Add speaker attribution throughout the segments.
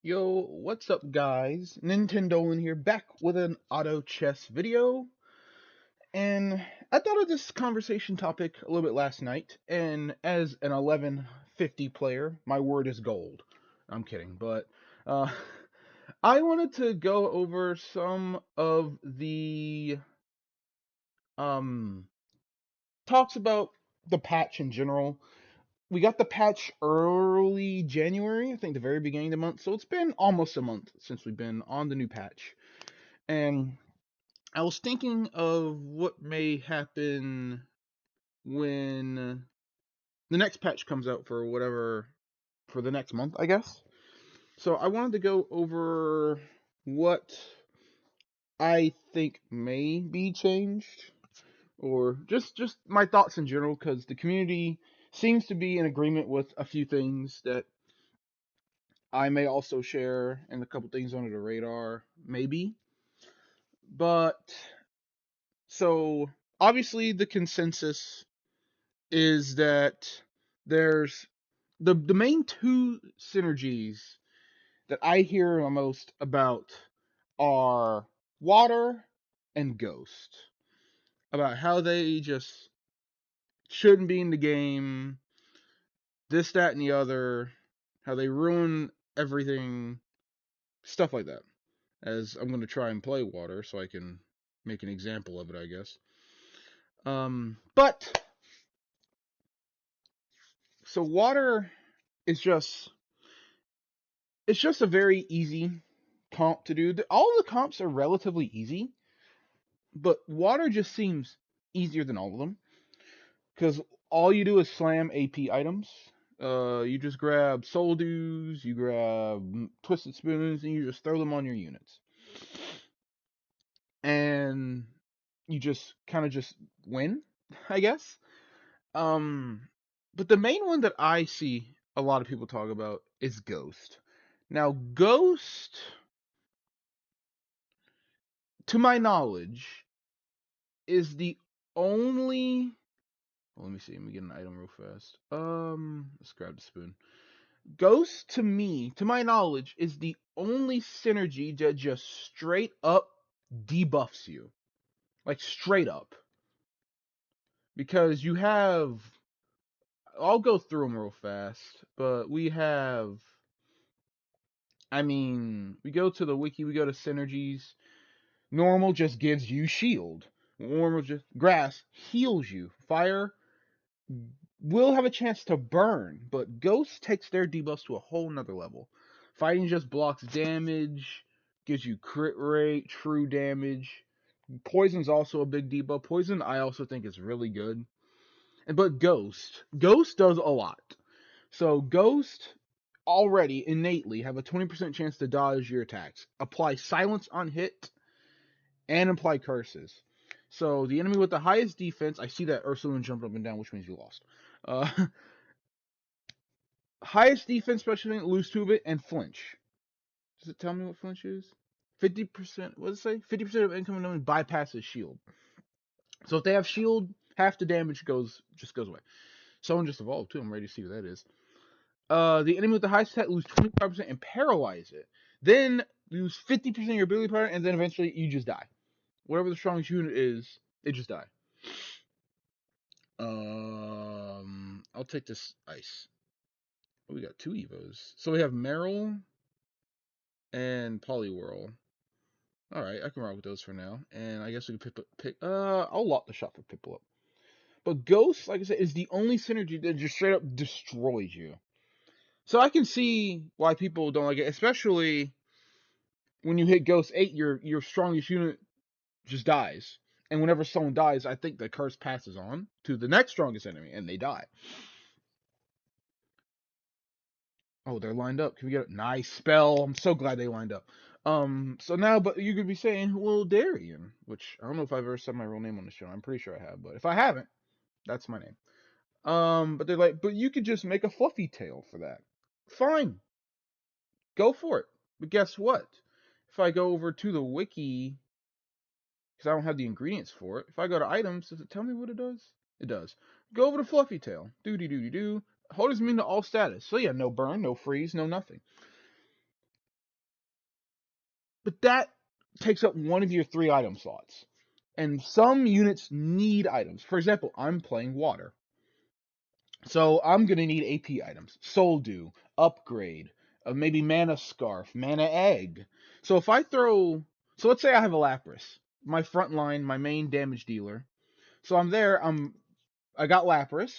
Speaker 1: Yo, what's up guys? Nintendo in here, back with an auto chess video. And I thought of this conversation topic a little bit last night, and as an 1150 player, my word is gold. I'm kidding, but uh, I wanted to go over some of the um, talks about the patch in general. We got the patch early January, I think the very beginning of the month, so it's been almost a month since we've been on the new patch. And I was thinking of what may happen when the next patch comes out for whatever, for the next month, I guess. So I wanted to go over what I think may be changed, or just my thoughts in general, because the community seems to be in agreement with a few things that I may also share, and a couple things under the radar, maybe. But so obviously the consensus is that there's the main two synergies that I hear the most about are water and ghost. About how they just shouldn't be in the game, this, that, and the other, how they ruin everything, stuff like that. As I'm going to try and play water so I can make an example of it, I guess. But so water is just it's just a very easy comp to do. All the comps are relatively easy, but water just seems easier than all of them because all you do is slam AP items. You just grab soul dews, you grab twisted spoons, and you just throw them on your units, and you just kind of just win, I guess. Um, but the main one that I see a lot of people talk about is Ghost. Now, Ghost, to my knowledge, is the only. Well, let me see. Let me get an item real fast. Let's grab the spoon. Ghost, to me, to my knowledge, is the only synergy that just straight up debuffs you, like straight up, because you have. I'll go through them real fast, but we have. I mean, we go to the wiki, we go to Synergies. Normal just gives you shield. Normal just grass heals you. Fire will have a chance to burn, but Ghost takes their debuffs to a whole nother level. Fighting just blocks damage, gives you crit rate, true damage. Poison's also a big debuff. Poison I also think is really good. But Ghost does a lot. So Ghost already innately have a 20% chance to dodge your attacks. Apply silence on hit and apply curses. So the enemy with the highest defense, I see that Ursulin jumped up and down, which means you lost. Uh, highest defense special event, lose 2 of it, and flinch. Does it tell me what flinch is? 50%, what does it say? 50% of incoming enemies bypasses shield. So if they have shield, half the damage goes away. Someone just evolved too. I'm ready to see what that is. The enemy with the highest attack lose 25% and paralyze it. Then lose 50% of your ability power, and then eventually you just die. Whatever the strongest unit is, they just die. I'll take this ice. Oh, we got 2 Evos. So we have Meryl and Poliwhirl. Alright, I can rock with those for now. And I guess we can I'll lock the shot for Piplup. But Ghost, like I said, is the only synergy that just straight up destroys you. So I can see why people don't like it, especially when you hit Ghost 8, your strongest unit just dies. And whenever someone dies, I think the curse passes on to the next strongest enemy, and they die. Oh, they're lined up. Can we get a nice spell? I'm so glad they lined up. So now, but you could be saying, well, Darian, which I don't know if I've ever said my real name on the show. I'm pretty sure I have, but if I haven't, that's my name. But they're like, but you could just make a fluffy tail for that. Fine, go for it. But guess what? If I go over to the wiki, because I don't have the ingredients for it, if I go to items, does it tell me what it does? It does. Go over to fluffy tail. Doody doody doo. Hold his mean to all status. So yeah, no burn, no freeze, no nothing. but that takes up one of your 3 item slots. And some units need items. For example, I'm playing water. So I'm going to need AP items. Soul Dew, Upgrade, maybe Mana Scarf, Mana Egg. So if I throw. So let's say I have a Lapras, my front line, my main damage dealer. So I'm there. I got Lapras.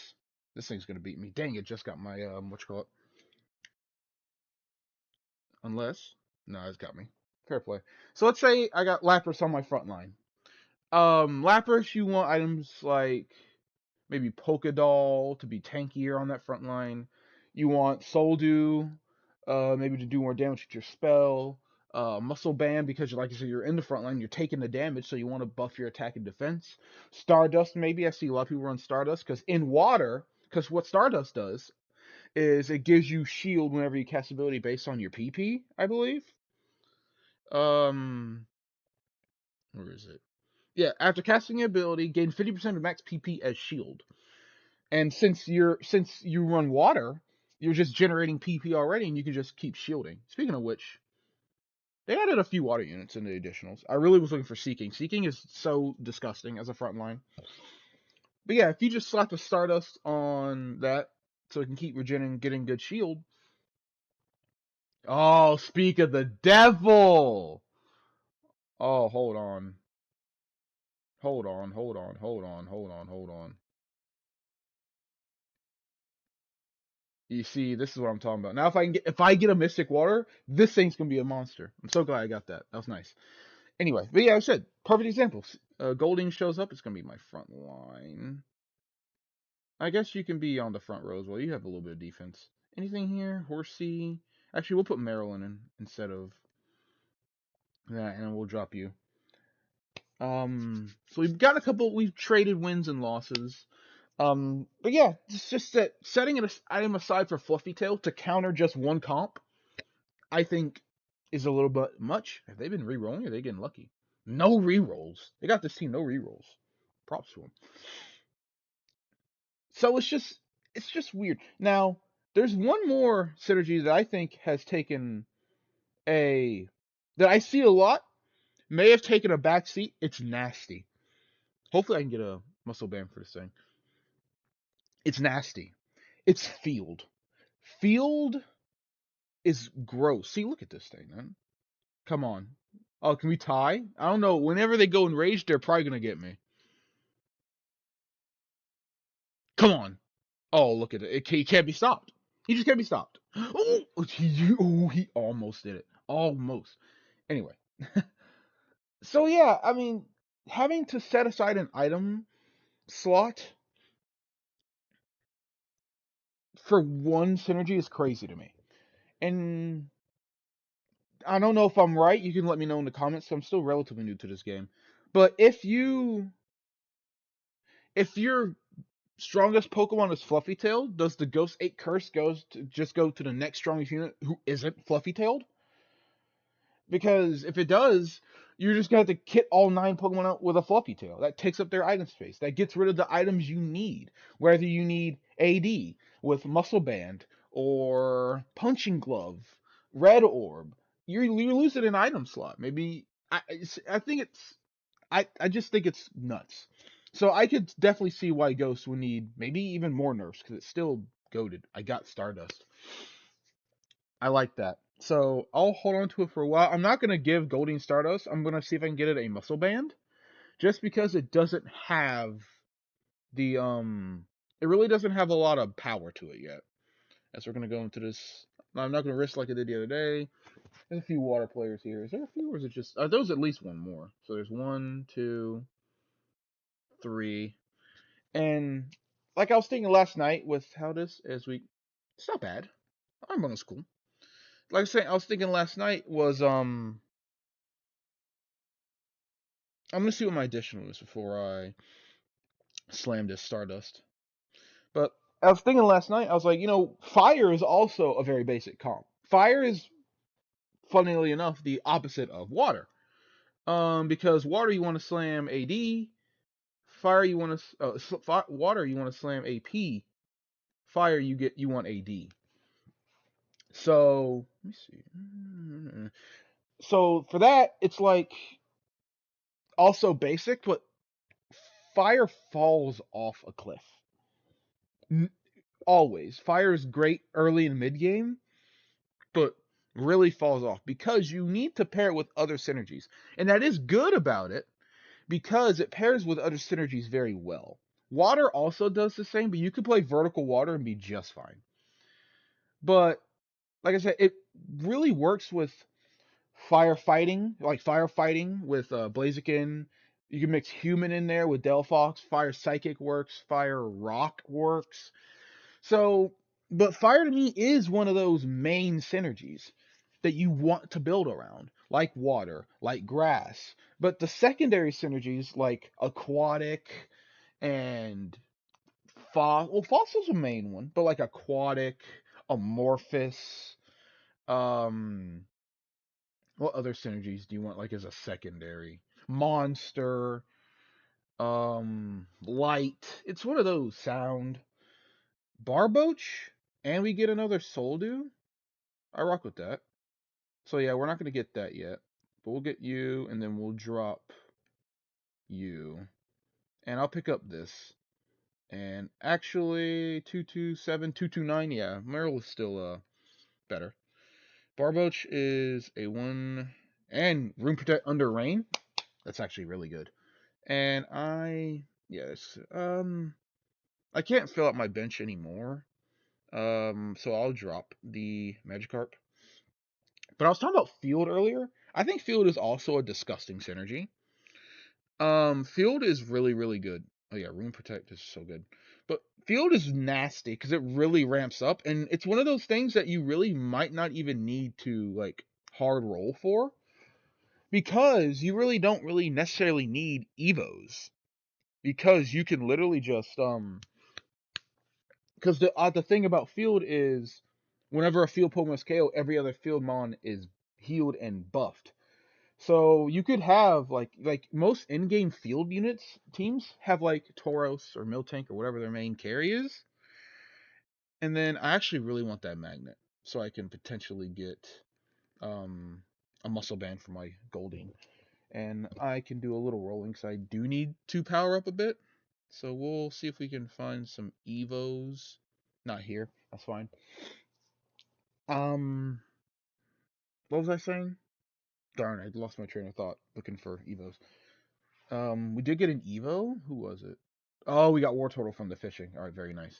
Speaker 1: This thing's going to beat me. Dang it, just got my. What you call it? Unless. No, it's got me. Fair play. So let's say I got Lapras on my front line. Lapras, you want items like maybe Polka Doll to be tankier on that front line. You want Soul Dew, maybe to do more damage with your spell. Muscle Band because, like you said, you're in the front line, you're taking the damage, so you want to buff your attack and defense. Stardust, maybe. I see a lot of people run Stardust because in water, because what Stardust does is it gives you shield whenever you cast ability based on your PP, I believe. Um, where is it? Yeah, after casting an ability, gain 50% of max PP as shield. And since you run water, you're just generating PP already, and you can just keep shielding. Speaking of which, they added a few water units in the additionals. I really was looking for Seeking. Seeking is so disgusting as a front line. But yeah, if you just slap a Stardust on that, so it can keep regenerating, getting good shield. Oh, speak of the devil! Oh, hold on. Hold on, hold on, hold on, hold on, hold on. You see, this is what I'm talking about. Now, if I get a Mystic Water, this thing's gonna be a monster. I'm so glad I got that. That was nice. Anyway, but yeah, I said perfect examples. Golding shows up. It's gonna be my front line. I guess you can be on the front row as well. You have a little bit of defense. Anything here? Horsey. Actually, we'll put Maryland in instead of that, and we'll drop you. So we've got a couple. We've traded wins and losses. But yeah, it's just that setting an item aside for Fluffy Tail to counter just one comp, I think, is a little bit much. Have they been re-rolling or are they getting lucky? No re-rolls. They got this team no re-rolls. Props to them. So it's just weird. Now, there's one more synergy that I think has taken a that I see a lot, may have taken a back seat. It's nasty. Hopefully I can get a muscle band for this thing. It's nasty. It's Field. Field is gross. See, look at this thing, man. Come on. Oh, can we tie? I don't know. Whenever they go enraged, they're probably gonna get me. Come on. Oh, look at it. He can't be stopped. He just can't be stopped. He almost did it. Almost. Anyway. So yeah, I mean, having to set aside an item slot for one synergy is crazy to me. And I don't know if I'm right. You can let me know in the comments. I'm still relatively new to this game. But if your strongest Pokemon is Fluffy Tail, does the Ghost 8 Curse just go to the next strongest unit who isn't Fluffy Tailed? Because if it does, you're just gonna have to kit all 9 Pokemon out with a Fluffy Tail. That takes up their item space. That gets rid of the items you need. Whether you need AD with Muscle Band or Punching Glove, Red Orb, you're losing an item slot. Maybe I think it's I just think it's nuts. So I could definitely see why Ghost would need maybe even more nerfs because it's still goaded. I got Stardust. I like that. So I'll hold on to it for a while. I'm not gonna give Golding Stardust. I'm gonna see if I can get it a muscle band, just because it doesn't have the it really doesn't have a lot of power to it yet. As we're gonna go into this, I'm not gonna risk like I did the other day. There's a few water players here. Is there a few, or is it just? There's at least one more. So there's 1, 2, 3, and like I was thinking last night with how this as we, it's not bad. I'm on school. Like I said, I was thinking last night was I'm gonna see what my additional is before I slam this Stardust. But I was thinking last night, I was like, fire is also a very basic comp. Fire is, funnily enough, the opposite of water. Because water you want to slam AD, fire you want to water you want to slam AP, fire you want AD. So let me see. So for that, it's like also basic, but fire falls off a cliff. Always. Fire is great early and mid game, but really falls off because you need to pair it with other synergies. And that is good about it because it pairs with other synergies very well. Water also does the same, but you could play vertical water and be just fine. But like I said, it really works with firefighting with Blaziken. You can mix human in there with Delphox. Fire Psychic works. Fire Rock works. So, but fire to me is one of those main synergies that you want to build around, like water, like grass. But the secondary synergies, like aquatic and fossil's a main one, but like aquatic, amorphous, um, what other synergies do you want like as a secondary? Monster, light. It's one of those sound. Barboach, and we get another Soldu. I rock with that. So yeah, we're not gonna get that yet, but we'll get you, and then we'll drop you, and I'll pick up this. And actually, 227, 229, yeah, Meryl is still better. Barboach is a one, and Room Protect under Rain. That's actually really good. And yes, I can't fill out my bench anymore. So I'll drop the Magikarp. But I was talking about Field earlier. I think Field is also a disgusting synergy. Field is really, really good. Oh yeah, Room Protect is so good. But Field is nasty because it really ramps up, and it's one of those things that you really might not even need to like hard roll for because you really don't really necessarily need Evos because you can literally just because the thing about Field is whenever a Field Pokemon is KO, every other Field Mon is healed and buffed. So you could have like most in-game field units teams have like Tauros or Miltank or whatever their main carry is. And then I actually really want that magnet so I can potentially get um a muscle band for my Golding. And I can do a little rolling because I do need to power up a bit. So we'll see if we can find some Evos. Not here. That's fine. Um what was I saying? Darn, I lost my train of thought looking for Evos. We did get an Evo. Who was it? Oh, we got War Turtle from the fishing. All right, very nice.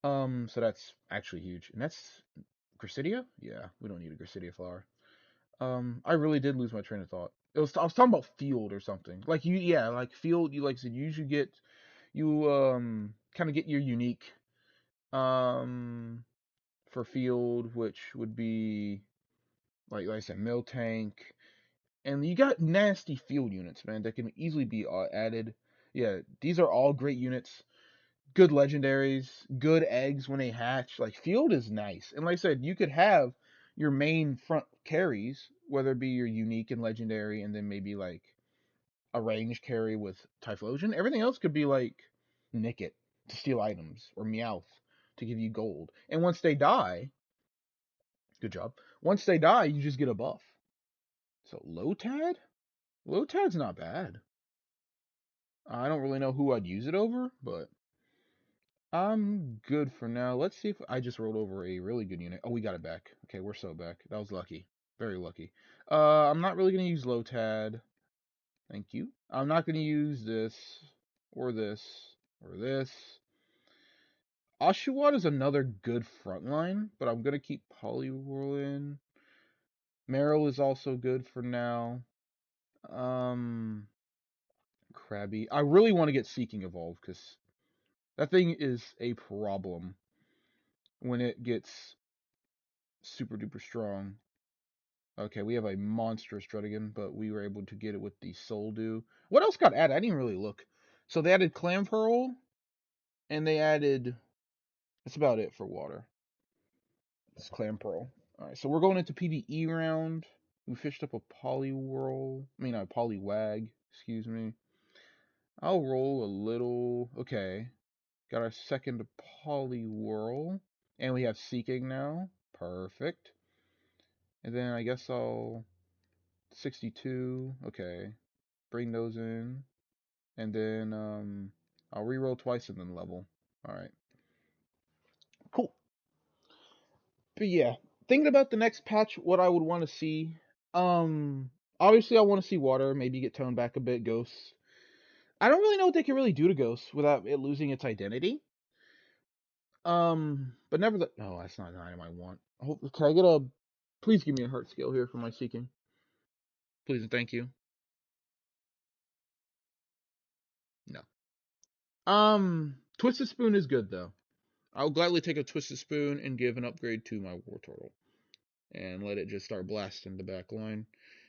Speaker 1: So that's actually huge, and that's Gracidia. Yeah, we don't need a Gracidia flower. I really did lose my train of thought. I was talking about field or something. Like yeah, like field. You like I said, you usually get you kind of get your unique for field, which would be like I said, Miltank, and you got nasty field units, man, that can easily be added. Yeah, these are all great units. Good legendaries, good eggs when they hatch. Like field is nice. And like I said, you could have your main front carries, whether it be your unique and legendary, and then maybe like a range carry with Typhlosion. Everything else could be like Nickit to steal items or Meowth to give you gold. And once they die, good job. Once they die, you just get a buff. So Lotad? Lotad's not bad. I don't really know who I'd use it over, but I'm good for now. Let's see if I just rolled over a really good unit. Oh, we got it back. Okay, we're so back. That was lucky. Very lucky. I'm not really going to use Lotad. Thank you. I'm not going to use this, or this, or this. Oshawott is another good frontline, but I'm going to keep Poliwhirl in. Meryl is also good for now. Um, Krabby. I really want to get Seeking Evolved, because that thing is a problem when it gets super duper strong. Okay, we have a monstrous Druddigan, but we were able to get it with the Soldew. What else got added? I didn't even really look. So they added Clam Pearl, and they added... That's about it for water. It's Clam Pearl. Alright, so we're going into PvE round. We fished up a Poliwhirl. I mean, a Poliwag. Excuse me. I'll roll a little... Okay. Got our second Poliwhirl. And we have Seeking now. Perfect. And then I guess I'll 62. Okay. Bring those in. And then I'll reroll twice and then level. Alright. Cool. But yeah. Thinking about the next patch, what I would want to see. Obviously I want to see water, maybe get toned back a bit, ghosts. I don't really know what they can really do to ghosts without it losing its identity. But never the. No, that's not an item I want. Can I get a? Please give me a heart skill here for my seeking. Please and thank you. No. Twisted Spoon is good though. I'll gladly take a Twisted Spoon and give an upgrade to my War Turtle and let it just start blasting the back line.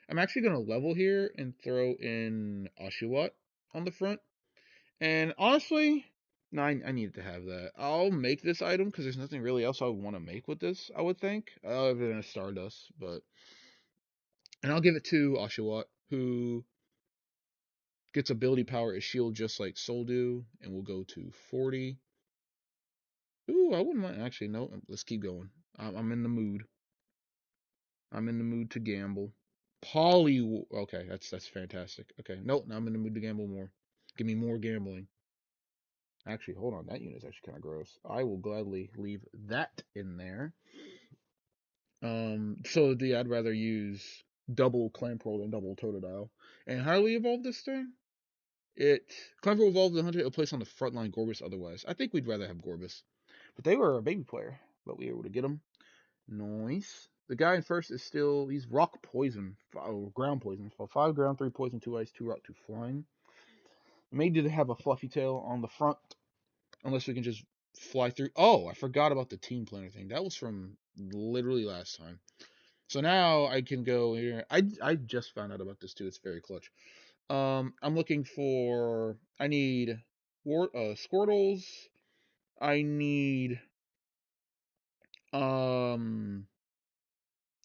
Speaker 1: I'm actually gonna level here and throw in Oshawott on the front. And honestly, no, I need to have that. I'll make this item because there's nothing really else I would want to make with this. I would think other than a Stardust, but and I'll give it to Oshawott, who gets ability power as shield just like Soul do, and we'll go to 40. Ooh, I wouldn't mind. Actually, no, let's keep going. I'm in the mood. I'm in the mood to gamble. Okay, that's fantastic. Okay, nope, now I'm in the mood to gamble more. Give me more gambling. Actually, hold on, that unit's actually kind of gross. I will gladly leave that in there. So I'd rather use double Clamproll than double Totodile. And how do we evolve this thing? Clamproll evolved the hunter a place on the front line Gorbis otherwise. I think we'd rather have Gorbis. But they were a baby player, but we were able to get them. Nice. The guy in first is still, he's rock poison, ground poison. So 5 ground, 3 poison, 2 ice, 2 rock, 2 flying. Maybe to have a fluffy tail on the front, unless we can just fly through. Oh, I forgot about the team planner thing. That was from literally last time. So now I can go here. I just found out about this too. It's very clutch. I'm looking for. I need Squirtles. I need. Um.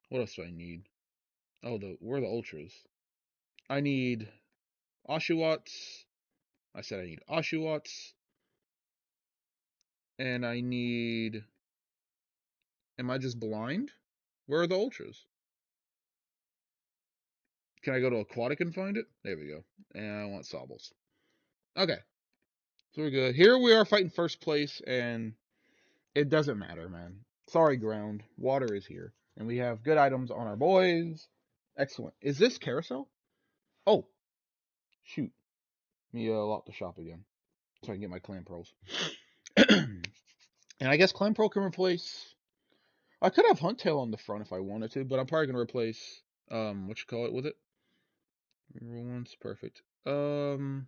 Speaker 1: What else do I need? Oh, where are the ultras? I need Oshawotts. I said I need Oshawotts. And I need. Am I just blind? Where are the ultras? Can I go to Aquatic and find it? There we go. And I want Sobbles. Okay. So we're good. Here we are fighting first place, and it doesn't matter, man. Sorry, ground. Water is here. And we have good items on our boys. Excellent. Is this carousel? Oh, shoot. Let me lock the shop again so I can get my clan pearls. And I guess clan pearl can replace. I could have hunt tail on the front if I wanted to, but I'm probably gonna replace what you call it with it. Once perfect. I'm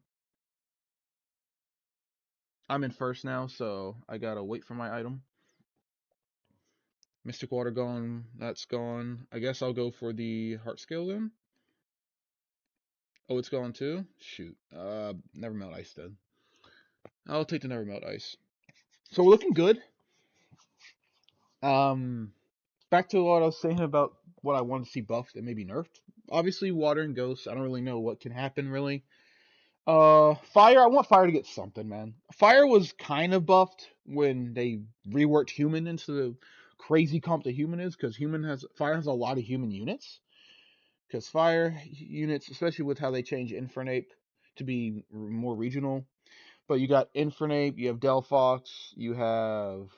Speaker 1: in first now, so I gotta wait for my item. Mystic Water gone. That's gone. I guess I'll go for the Heart Scale then. Oh, it's gone too? Shoot. Never melt ice then. I'll take the never melt ice. So we're looking good. Um, Back to what I was saying about what I want to see buffed and maybe nerfed. Obviously, water and ghosts. I don't really know what can happen really. Fire. I want fire to get something, man. Fire was kind of buffed when they reworked human into the crazy comp that human is, because fire has a lot of human units. Because fire units, especially with how they change Infernape to be more regional. But you got Infernape, you have Delphox, you have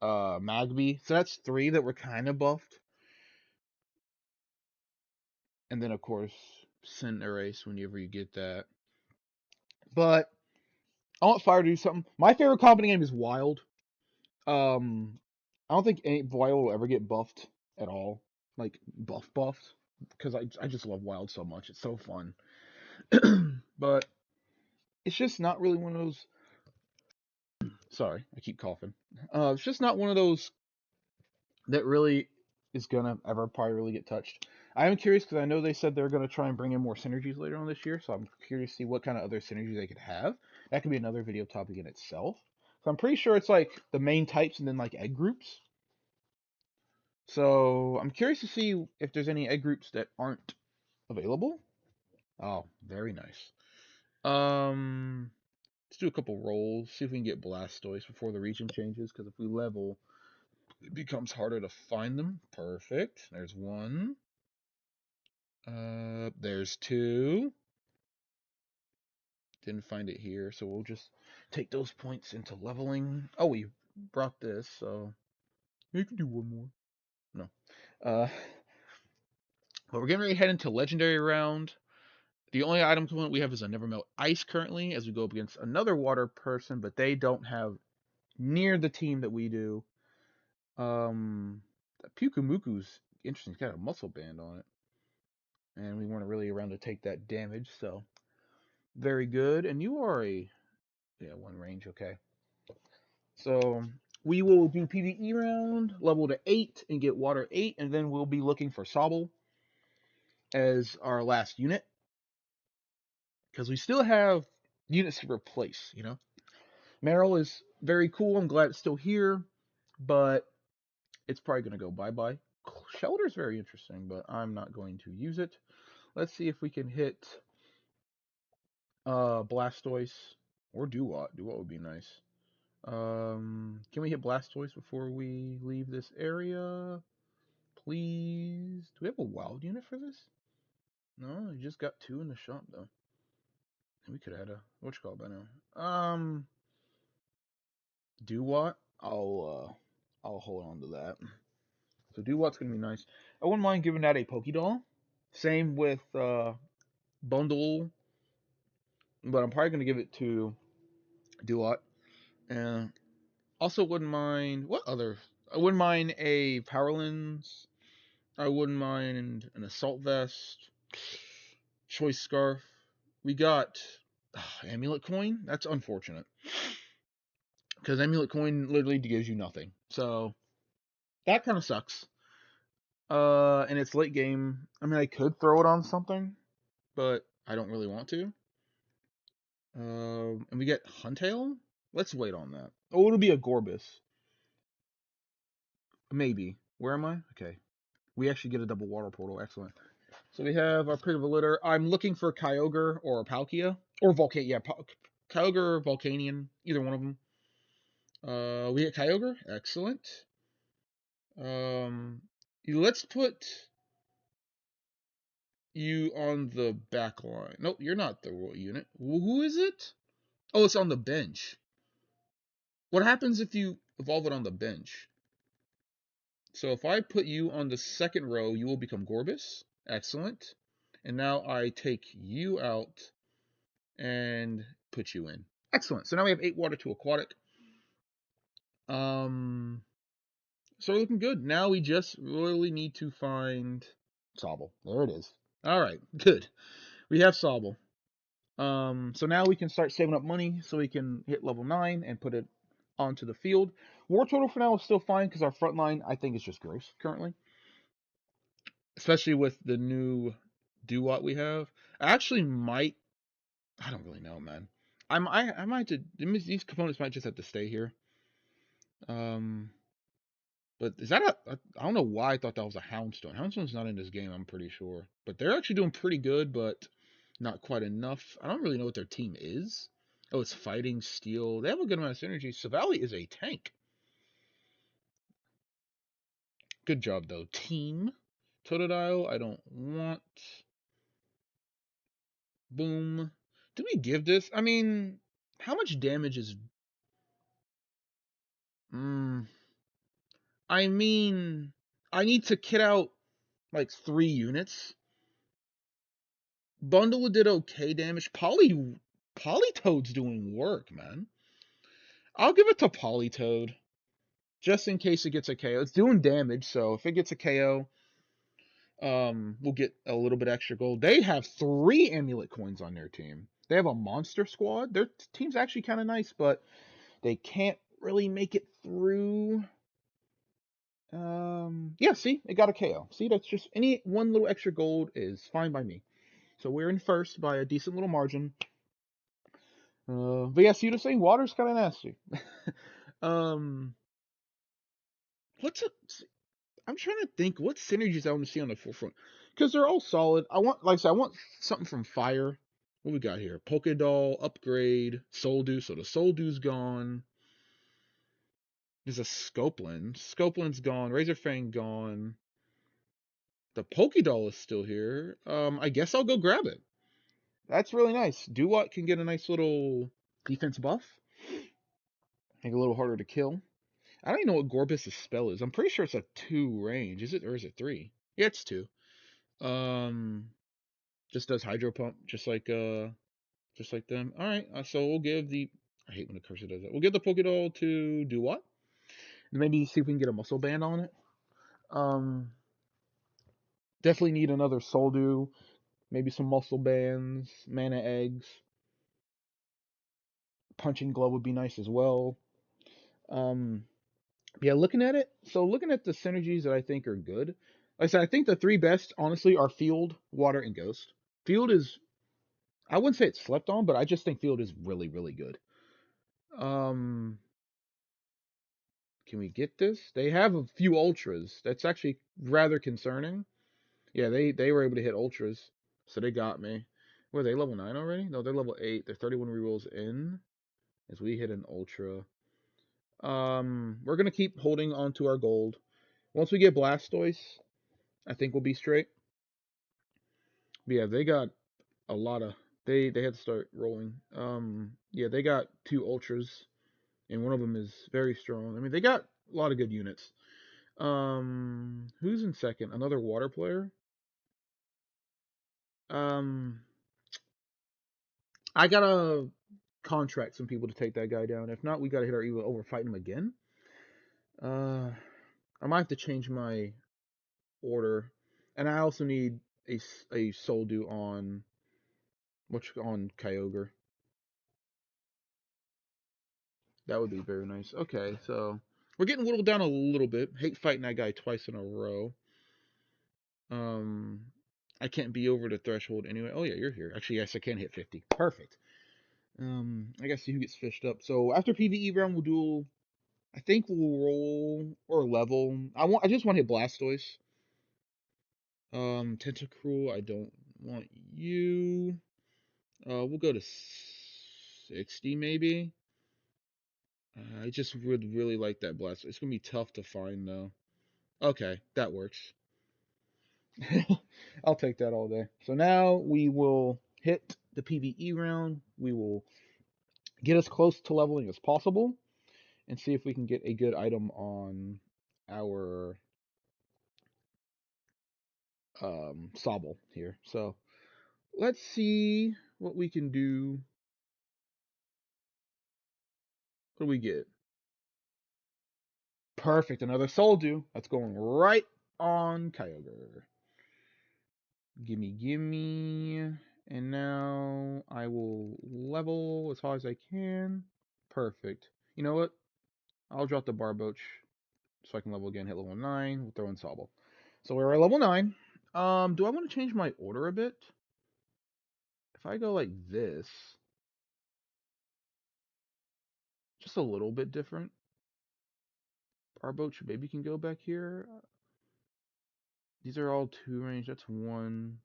Speaker 1: Magby. So that's 3 that were kind of buffed. And then of course Sin Erase whenever you get that. But I want fire to do something. My favorite comp in the game is Wild. Um, I don't think any Wild will ever get buffed at all, like buffed, because I just love Wild so much. It's so fun. But it's just not really one of those. Sorry, I keep coughing. It's just not one of those that really is gonna ever probably really get touched. I am curious because I know they said they're gonna try and bring in more synergies later on this year, so I'm curious to see what kind of other synergies they could have. That could be another video topic in itself. So I'm pretty sure it's like the main types and then like egg groups. So I'm curious to see if there's any egg groups that aren't available. Oh, very nice. Let's do a couple rolls, see if we can get Blastoise before the region changes, because if we level, it becomes harder to find them. Perfect. There's one. There's 2. Didn't find it here, so we'll just take those points into leveling. Oh, we brought this, so you can do one more. No. But we're getting ready to head into legendary round. The only item component we have is a Never Melt Ice currently, as we go up against another water person, but they don't have near the team that we do. Pukumuku's interesting. It's got a muscle band on it, and we weren't really around to take that damage, so very good. And you are a 1 range, okay. So we will do PvE round, level to 8, and get water 8, and then we'll be looking for Sobble as our last unit, because we still have units to replace, Meryl is very cool. I'm glad it's still here, but it's probably going to go bye-bye. Shelter is very interesting, but I'm not going to use it. Let's see if we can hit Blastoise or Duat. Duat would be nice. Can we hit Blastoise before we leave this area? Please. Do we have a wild unit for this? No, you just got 2 in the shop though. We could add a whatchamacallit by now. Duat. I'll hold on to that. So Duat's gonna be nice. I wouldn't mind giving that a Pokédoll. Same with Bundle, but I'm probably gonna give it to Duat. And also wouldn't mind what other? I wouldn't mind a Power Lens. I wouldn't mind an Assault Vest. Choice Scarf. We got Amulet Coin. That's unfortunate because Amulet Coin literally gives you nothing. So that kind of sucks. And it's late game. I mean, I could throw it on something, but I don't really want to. And we get Huntail. Let's wait on that. Oh, it'll be a Gorbis. Maybe. Where am I? Okay. We actually get a double water portal. Excellent. So we have our Pig of a Litter. I'm looking for Kyogre or Palkia. Or Volcanion. Yeah, Kyogre or Volcanion. Either one of them. We get Kyogre. Excellent. Let's put you on the back line. Nope, you're not the royal unit. Who is it? Oh, it's on the bench. What happens if you evolve it on the bench? So if I put you on the second row, you will become Gorbis. Excellent. And now I take you out and put you in. Excellent. So now we have 8 water to aquatic. So we're looking good. Now we just really need to find Sobble. There it is. All right, good. We have Sobble. So now we can start saving up money so we can hit level 9 and put it onto the field. War total for now is still fine because our front line, I think, is just gross currently. Especially with the new Duat we have. I actually might. I don't really know, man. I might. These components might just have to stay here. But is that I don't know why I thought that was a Houndstone. Houndstone's not in this game, I'm pretty sure. But they're actually doing pretty good, but not quite enough. I don't really know what their team is. Oh, it's Fighting, Steel. They have a good amount of synergy. Savali is a tank. Good job, though. Team. Totodile, I don't want. Boom. Do we give this? I mean, how much damage is... I mean, I need to kit out like 3 units. Bundle did okay damage. Polytoad's doing work, man. I'll give it to Polytoad. Just in case it gets a KO. It's doing damage, so if it gets a KO, we'll get a little bit extra gold. They have 3 amulet coins on their team. They have a monster squad. Their team's actually kind of nice, but they can't really make it through. Yeah, see, it got a KO. See, that's just any 1 little extra gold is fine by me. So we're in first by a decent little margin. But yeah, see what I'm saying? Water's kind of nasty. What's up? I'm trying to think what synergies I want to see on the forefront because they're all solid. I want, like I said, I want something from Fire. What we got here? Pokédoll upgrade, Soldew. So the Soldew's gone. There's a Scopeland. Scopeland's gone. Razorfang gone. The Pokédoll is still here. I guess I'll go grab it. That's really nice. Duat can get a nice little defense buff. Make it a little harder to kill. I don't even know what Gorbis' spell is. I'm pretty sure it's a 2 range. Is it, or is it 3? Yeah, it's 2. Um, just does Hydro Pump, just like them. All right, so we'll give the. I hate when the cursor does that. We'll give the Pokédoll to Duat. Maybe see if we can get a muscle band on it. Um, definitely need another Soldew. Maybe some muscle bands, mana eggs. Punching glove would be nice as well. Um, yeah, looking at it. So looking at the synergies that I think are good. Like I said, I think the 3 best, honestly, are Field, Water, and Ghost. Field is, I wouldn't say it's slept on, but I just think Field is really, really good. Um, can we get this? They have a few ultras. That's actually rather concerning. Yeah, they were able to hit ultras, so they got me. Were they level 9 already? No, they're level 8. They're 31 rerolls in as we hit an ultra. We're gonna keep holding on to our gold. Once we get Blastoise, I think we'll be straight. But yeah, they got a lot of they had to start rolling. Yeah, they got 2 ultras, and one of them is very strong. I mean, they got a lot of good units. Who's in second? Another water player. Um, I gotta contract some people to take that guy down. If not, we gotta hit our Evo over fight him again. Uh, I might have to change my order, and I also need a Soldew on on Kyogre. That would be very nice. Okay, so we're getting whittled down a little bit. Hate fighting that guy twice in a row. Um, I can't be over the threshold anyway. Oh yeah, you're here. Actually, yes, I can hit 50. Perfect. I gotta see who gets fished up. So after PVE round, we'll do. I think we'll roll or level. I just want to hit Blastoise. Tentacruel. I don't want you. We'll go to 60 maybe. I just would really like that Blastoise. It's gonna be tough to find though. Okay, that works. I'll take that all day. So now we will hit the PVE round. We will get as close to leveling as possible and see if we can get a good item on our Sobble here. So let's see what we can do. What do we get? Perfect, another Soldew. That's going right on Kyogre. Gimme, gimme. And now I will level as high as I can. Perfect. You know what? I'll drop the Barboach so I can level again, hit level 9. We'll throw in Sobble. So we're at level 9. Do I want to change my order a bit? If I go like this, just a little bit different. Barboach maybe can go back here. These are all 2 range. That's 1.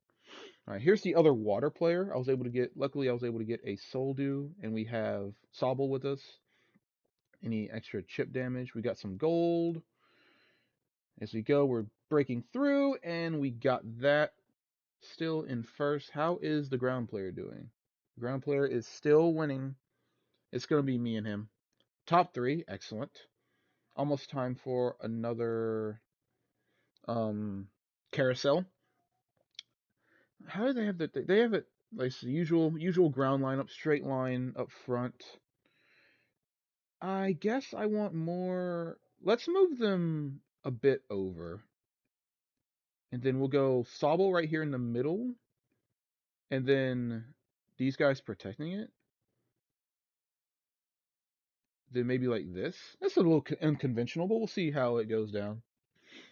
Speaker 1: All right, here's the other water player. Luckily, I was able to get a Soldew, and we have Sobble with us. Any extra chip damage? We got some gold. As we go, we're breaking through, and we got that still in first. How is the ground player doing? The ground player is still winning. It's going to be me and him. Top 3, excellent. Almost time for another carousel. How do they have that? They have it like the usual ground lineup, straight line up front. I guess I want more. Let's move them a bit over. And then we'll go Sobble right here in the middle. And then these guys protecting it. Then maybe like this. That's a little unconventional, but we'll see how it goes down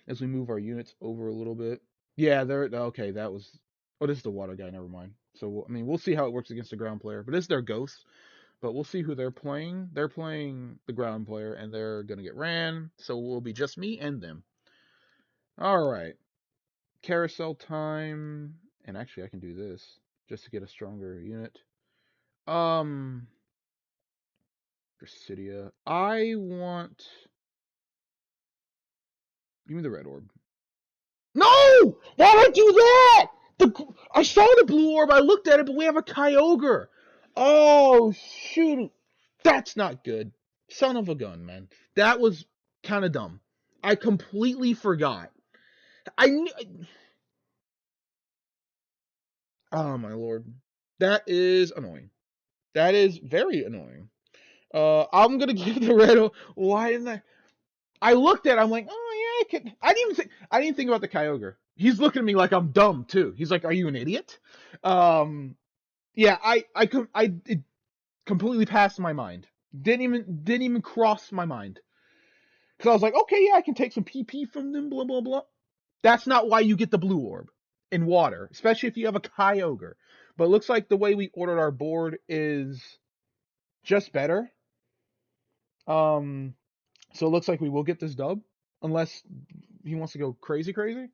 Speaker 1: as we move our units over a little bit. Yeah, they're okay. That was. Oh, this is the water guy. Never mind. So I mean, we'll see how it works against the ground player. But it's their ghost. But we'll see who they're playing. They're playing the ground player, and they're gonna get ran. So it will be just me and them. All right. Carousel time. And actually, I can do this just to get a stronger unit. Presidia. I want. Give me the red orb. No! Why would I do that? I saw the blue orb. I looked at it, but we have a Kyogre. Oh shoot! That's not good. Son of a gun, man. That was kind of dumb. I completely forgot. I knew. Oh my lord. That is annoying. That is very annoying. I'm gonna give the red. Why didn't I looked at it, I'm like, oh yeah, I could. I didn't think about the Kyogre. He's looking at me like I'm dumb too. He's like, are you an idiot? Um, yeah, it completely passed my mind. Didn't even cross my mind. Because I was like, okay, yeah, I can take some PP from them, blah blah blah. That's not why you get the blue orb in water, especially if you have a Kyogre. But it looks like the way we ordered our board is just better. Um, so it looks like we will get this dub, unless he wants to go crazy, crazy.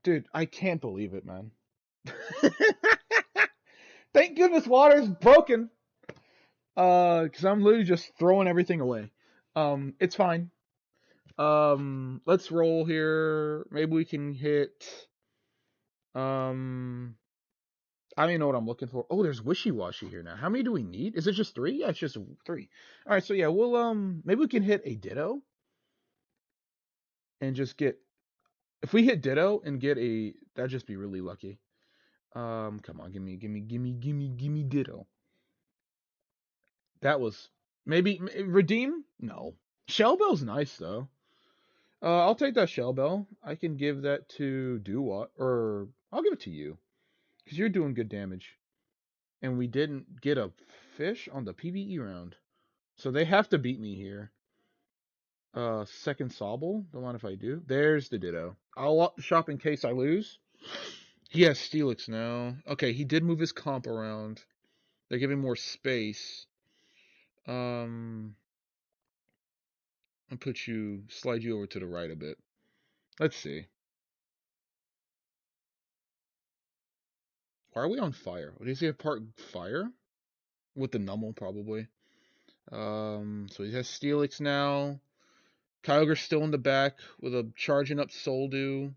Speaker 1: Dude, I can't believe it, man. Thank goodness water is broken. Because I'm literally just throwing everything away. It's fine. Let's roll here. Maybe we can hit. Um, I don't even know what I'm looking for. Oh, there's wishy washy here now. How many do we need? Is it just three? Yeah, it's just three. All right, so yeah, we'll maybe we can hit a Ditto and just get. If we hit Ditto and get a, that'd just be really lucky. Come on, give me Ditto. That was maybe redeem. No, Shell Bell's nice though. I'll take that Shell Bell. I can give that to Do What, or I'll give it to you because you're doing good damage. And we didn't get a fish on the PVE round, so they have to beat me here. Second Sobble. Don't mind if I do. There's the Ditto. I'll lock the shop in case I lose. He has Steelix now. Okay, he did move his comp around. They're giving more space. Um, I'll slide you over to the right a bit. Let's see. Why are we on fire? What is he a part fire? With the Nummel, probably. So he has Steelix now. Kyogre's still in the back with a charging up Soldew.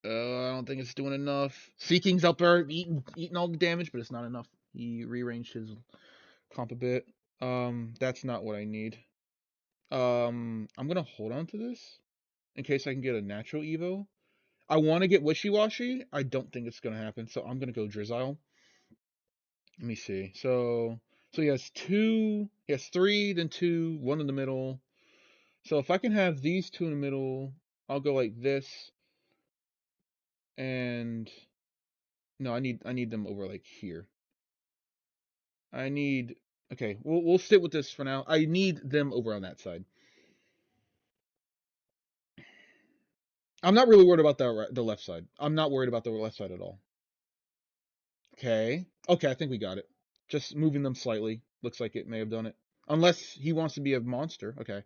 Speaker 1: I don't think it's doing enough. Seeking's up there eating all the damage, but it's not enough. He rearranged his comp a bit. That's not what I need. I'm gonna hold on to this in case I can get a natural Evo. I want to get Wishy Washy. I don't think it's gonna happen, so I'm gonna go Drizzile. Let me see. So he has two. He has three, then two, one in the middle. So if I can have these two in the middle, I'll go like this. And no, I need them over like here. I need. Okay, we'll stick with this for now. I need them over on that side. I'm not really worried about the left side. I'm not worried about the left side at all. Okay. Okay, I think we got it. Just moving them slightly. Looks like it may have done it. Unless he wants to be a monster. Okay.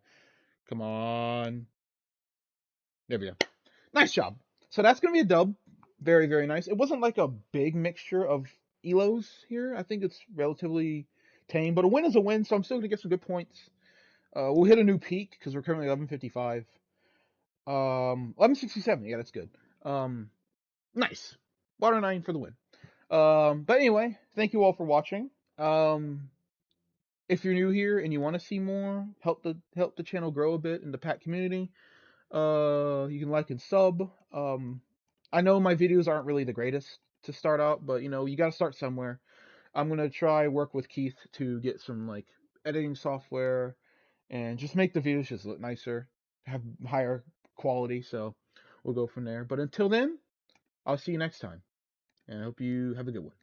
Speaker 1: Come on. There we go. Nice job. So that's going to be a dub. Very, very nice. It wasn't like a big mixture of elos here. I think it's relatively tame, but a win is a win, so I'm still going to get some good points. We'll hit a new peak because we're currently 1155. 1167. Yeah, that's good. Nice. Water 9 for the win. But anyway, thank you all for watching. If you're new here and you want to see more, help the channel grow a bit in the Pat community. You can like and sub. I know my videos aren't really the greatest to start out, but you got to start somewhere. I'm gonna try work with Keith to get some like editing software and just make the videos just look nicer, have higher quality. So we'll go from there. But until then, I'll see you next time, and I hope you have a good one.